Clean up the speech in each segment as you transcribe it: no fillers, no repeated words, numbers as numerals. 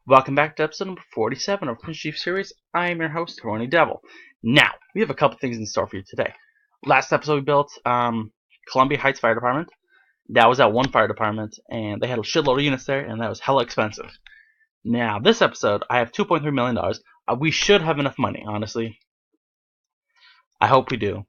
Welcome back to episode number 47 of Prince Chief Series. I am your host, Horny Devil. Now, we have a couple things in store for you today. Last episode we built Columbia Heights Fire Department. That was at one fire department, and they had a shitload of units there, and that was hella expensive. Now, this episode, I have $2.3 million. We should have enough money, honestly. I hope we do.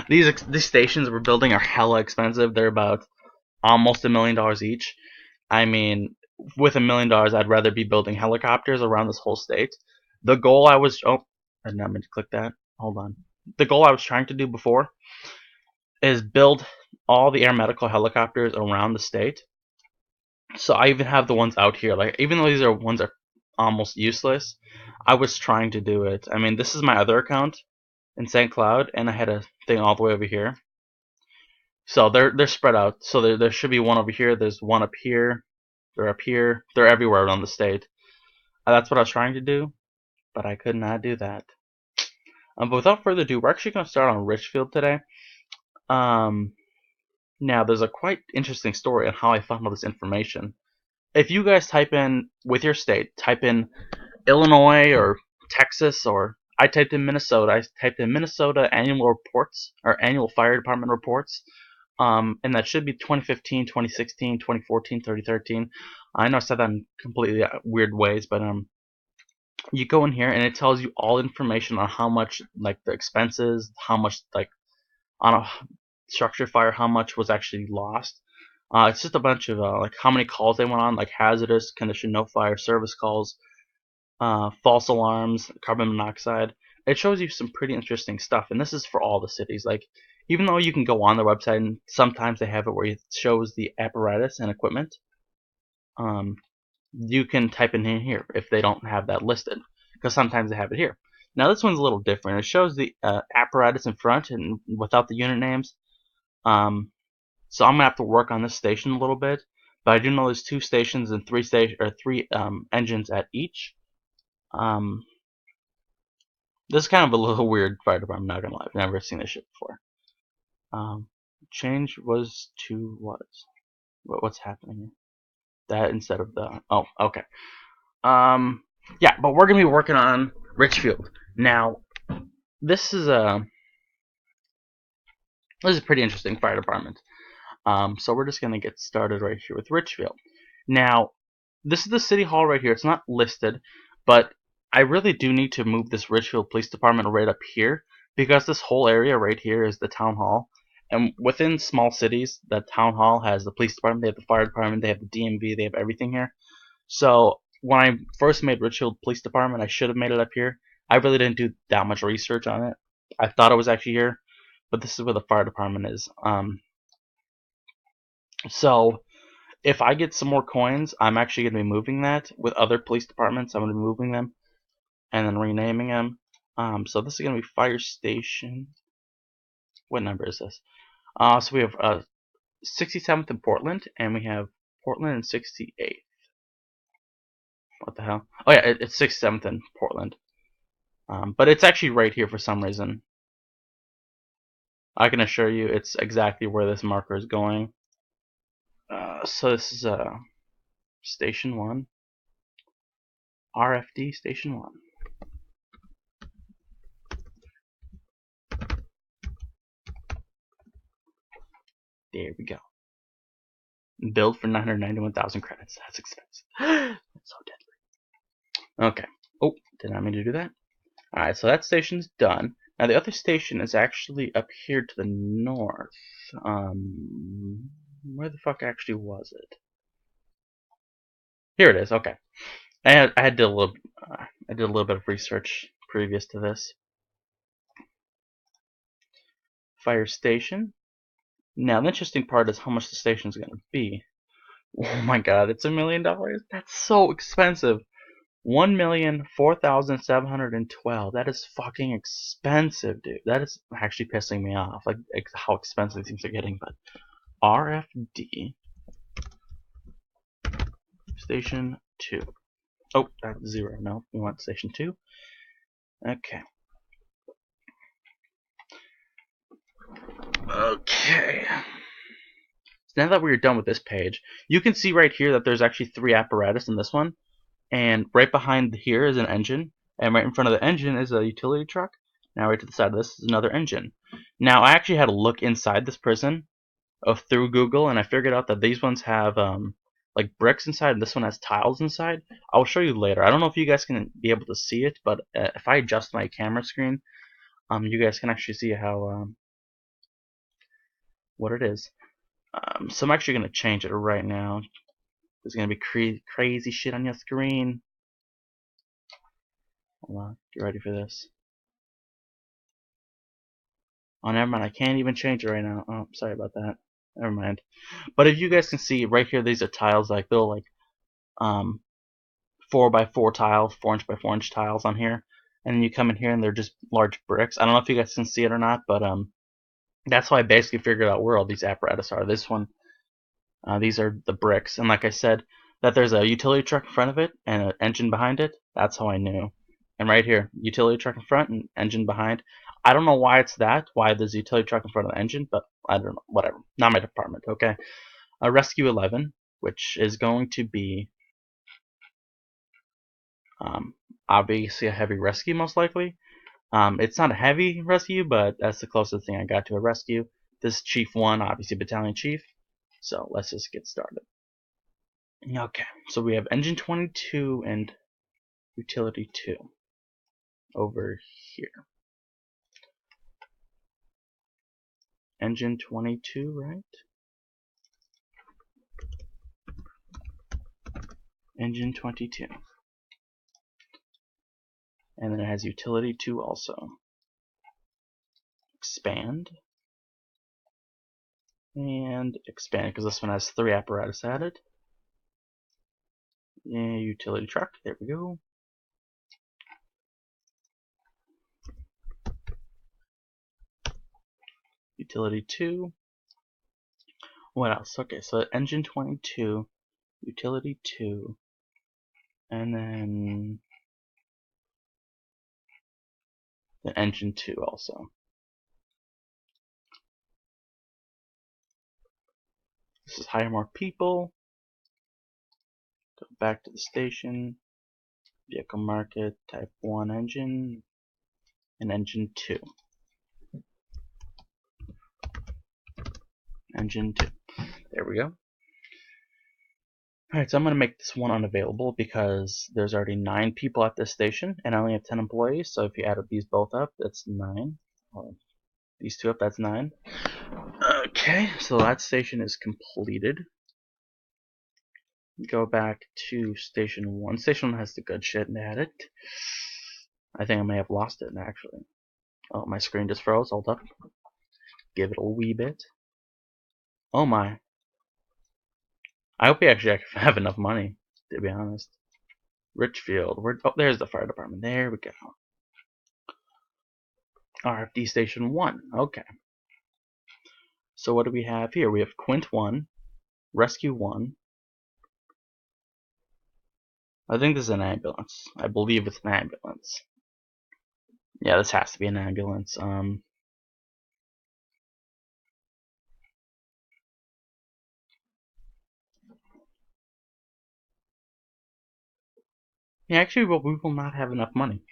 These stations we're building are hella expensive. They're about almost $1 million each. I mean, with $1 million, I'd rather be building helicopters around this whole state. The goal I was... Oh, I did not mean to click that. Hold on. The goal I was trying to do before is build all the air medical helicopters around the state. So I even have the ones out here. Like, even though these are ones that are almost useless, I was trying to do it. I mean, this is my other account in St. Cloud, and I had a thing all the way over here. So they're spread out. So there should be one over here. There's one up here. They're up here. They're everywhere around the state. That's what I was trying to do, but I could not do that. But without further ado, we're actually going to start on Richfield today. Now, there's a quite interesting story on how I found all this information. If you guys type in, with your state, type in Illinois or Texas, or I typed in Minnesota. I typed in Minnesota annual reports, or annual fire department reports. And that should be 2015, 2016, 2014, 2013. I know I said that in completely weird ways, but you go in here and it tells you all information on how much, like, the expenses, how much, like, on a structure fire, how much was actually lost. It's just a bunch of like how many calls they went on, like hazardous, condition, no fire, service calls, false alarms, carbon monoxide. It shows you some pretty interesting stuff, and this is for all the cities. Like, even though you can go on their website and sometimes they have it where it shows the apparatus and equipment, you can type in here if they don't have that listed, because sometimes they have it here. Now this one's a little different. It shows the apparatus in front and without the unit names. So I'm gonna have to work on this station a little bit, but I do know there's 2 stations and 3 engines at each. This is kind of a little weird fire department, I'm not gonna lie. I've never seen this shit before. Change was to what? What's happening here? That instead of the... Oh, okay. Yeah, but we're gonna be working on Richfield. Now, this is a pretty interesting fire department. So we're just gonna get started right here with Richfield. Now, this is the city hall right here. It's not listed, but I really do need to move this Richfield Police Department right up here, because this whole area right here is the town hall. And within small cities, the town hall has the police department, they have the fire department, they have the DMV, they have everything here. So when I first made Richfield Police Department, I should have made it up here. I really didn't do that much research on it. I thought it was actually here, but this is where the fire department is. So if I get some more coins, I'm actually going to be moving that with other police departments. I'm going to be moving them and then renaming them. So this is going to be fire station. What number is this? So we have 67th in Portland, and we have Portland and 68th. What the hell? Oh yeah, it's 67th in Portland. But it's actually right here for some reason. I can assure you it's exactly where this marker is going. So this is Station 1. RFD Station 1. There we go. Build for 991,000 credits. That's expensive. That's so deadly. Okay. Oh, did not mean to do that. Alright, so that station's done. Now the other station is actually up here to the north. Where the fuck actually was it? Here it is. Okay. I did a little bit of research previous to this. Fire station. Now the interesting part is how much the station is going to be. Oh my god, it's $1 million. That's so expensive. 1,004,712. That is fucking expensive, dude. That is actually pissing me off. Like how expensive things are getting. But RFD Station 2. Oh, that's 0. No, we want Station 2. Okay. Okay. So now that we're done with this page, you can see right here that there's actually 3 apparatus in this one. And right behind here is an engine, and right in front of the engine is a utility truck. Now right to the side of this is another engine. Now I actually had a look inside this prison through Google, and I figured out that these ones have like bricks inside, and this one has tiles inside. I'll show you later. I don't know if you guys can be able to see it, but if I adjust my camera screen, you guys can actually see how what it is. So I'm actually gonna change it right now. There's gonna be crazy shit on your screen. Hold on, get ready for this. Oh, never mind. I can't even change it right now. Oh, sorry about that. Never mind. But if you guys can see right here, these are tiles, like little like um 4x4 tiles, 4" by 4" tiles on here, and then you come in here and they're just large bricks. I don't know if you guys can see it or not, but that's how I basically figured out where all these apparatus are. This one, these are the bricks, and like I said, that there's a utility truck in front of it and an engine behind it. That's how I knew. And right here, utility truck in front and engine behind. I don't know why it's that, why there's a utility truck in front of the engine, but I don't know, whatever. Not my department, okay? Rescue 11, which is going to be obviously a heavy rescue, most likely. It's not a heavy rescue, but that's the closest thing I got to a rescue. This is Chief 1, obviously Battalion Chief. So let's just get started. Okay, so we have Engine 22 and Utility 2 over here. Engine 22, right? Engine 22. And then it has Utility 2 also. Expand. And expand, because this one has 3 apparatus added. Yeah, utility truck, there we go. Utility 2. What else? Okay, so Engine 22, Utility 2, and then the Engine 2 also. This is hire more people. Go back to the station. Vehicle market, type 1 engine, and engine 2. Engine 2. There we go. Alright, so I'm going to make this one unavailable because there's already 9 people at this station, and I only have 10 employees, so if you add these both up, that's 9. These two up, that's 9. Okay, so that station is completed. Go back to Station 1. Station 1 has the good shit and add it. I think I may have lost it, actually. Oh, my screen just froze. Hold up. Give it a wee bit. Oh my. I hope we actually have enough money, to be honest. Richfield. Oh, there's the fire department. There we go. RFD Station 1. Okay. So what do we have here? We have Quint 1, Rescue 1. I think this is an ambulance. I believe it's an ambulance. Yeah, this has to be an ambulance. Yeah, actually, we will not have enough money.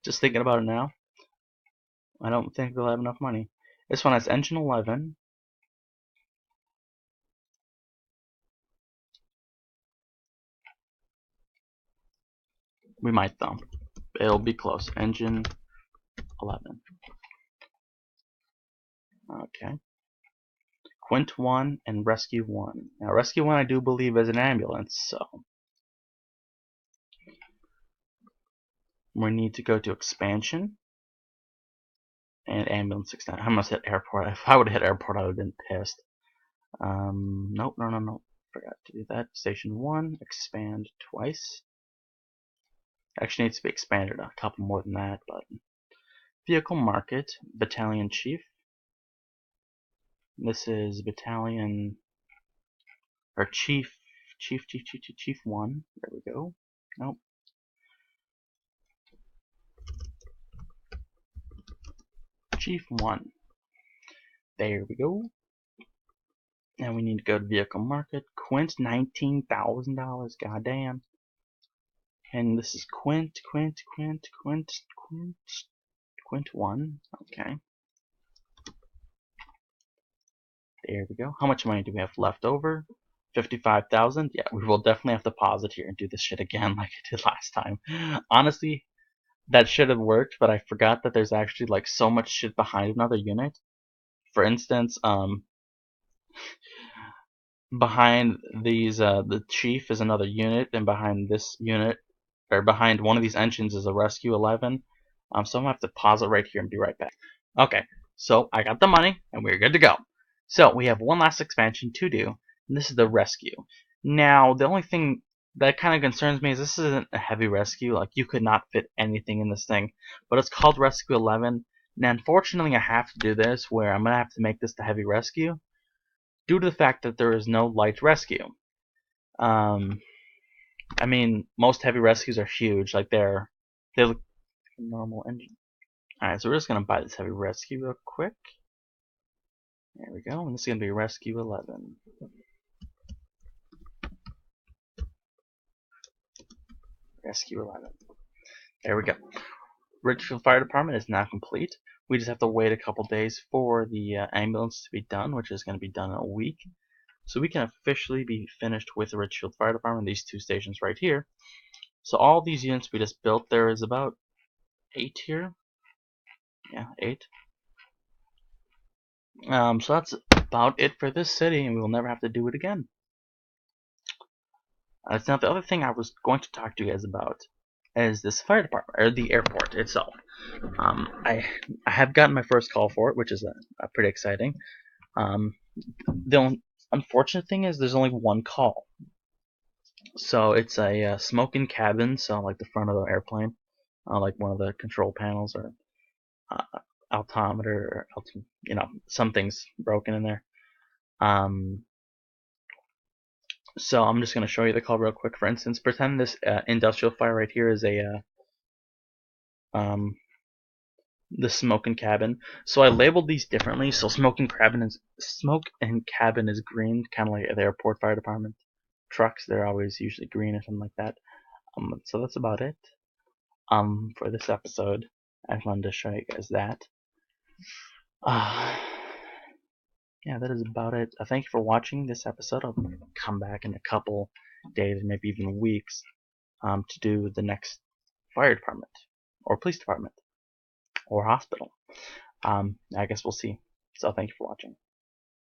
Just thinking about it now. I don't think we'll have enough money. This one has engine 11. We might though. It'll be close. Engine 11. Okay. Quint 1 and Rescue 1. Now, Rescue 1 I do believe is an ambulance, so we need to go to Expansion and Ambulance Extend. I almost hit Airport. If I would have hit Airport, I would have been pissed. Nope, no. Forgot to do that. Station 1, expand twice. Actually needs to be expanded a couple more than that, but Vehicle Market, Battalion Chief. This is Battalion or Chief 1. There we go. Nope. Chief 1. There we go. And we need to go to Vehicle Market. Quint $19,000. Goddamn. And this is Quint 1. Okay. There we go. How much money do we have left over? 55,000? Yeah, we will definitely have to pause it here and do this shit again like I did last time. Honestly, that should have worked, but I forgot that there's actually like so much shit behind another unit. For instance, behind these, the chief is another unit, and behind this unit, or behind one of these engines is a rescue 11. So I'm gonna have to pause it right here and be right back. Okay, so I got the money and we're good to go. So we have one last expansion to do, and this is the rescue. Now the only thing that kind of concerns me is this isn't a heavy rescue. Like, you could not fit anything in this thing, but it's called Rescue 11. Now unfortunately I have to do this where I'm gonna have to make this the heavy rescue due to the fact that there is no light rescue. I mean, most heavy rescues are huge. Like, they look like a normal engine. Alright, so we're just gonna buy this heavy rescue real quick. There we go, and this is gonna be Rescue 11. Rescue 11. There we go. Richfield Fire Department is now complete. We just have to wait a couple days for the ambulance to be done, which is going to be done in a week. So we can officially be finished with the Richfield Fire Department, these two stations right here. So all these units we just built, there is about 8 here. Yeah, 8. So that's about it for this city, and we will never have to do it again. Now the other thing I was going to talk to you guys about is this fire department, or the airport itself. I have gotten my first call for it, which is pretty exciting. The unfortunate thing is there's only one call. So it's a smoking cabin, so like the front of the airplane, like one of the control panels, or altimeter, or something's broken in there. So I'm just going to show you the call real quick. For instance, pretend this industrial fire right here is a the smoking cabin. So I labeled these differently. So smoke and cabin is green, kind of like the airport fire department trucks. They're always usually green or something like that. So that's about it. For this episode, I wanted to show you guys that. Yeah, that is about it. Thank you for watching this episode. I'll come back in a couple days, maybe even weeks, to do the next fire department, or police department, or hospital. I guess we'll see. So thank you for watching.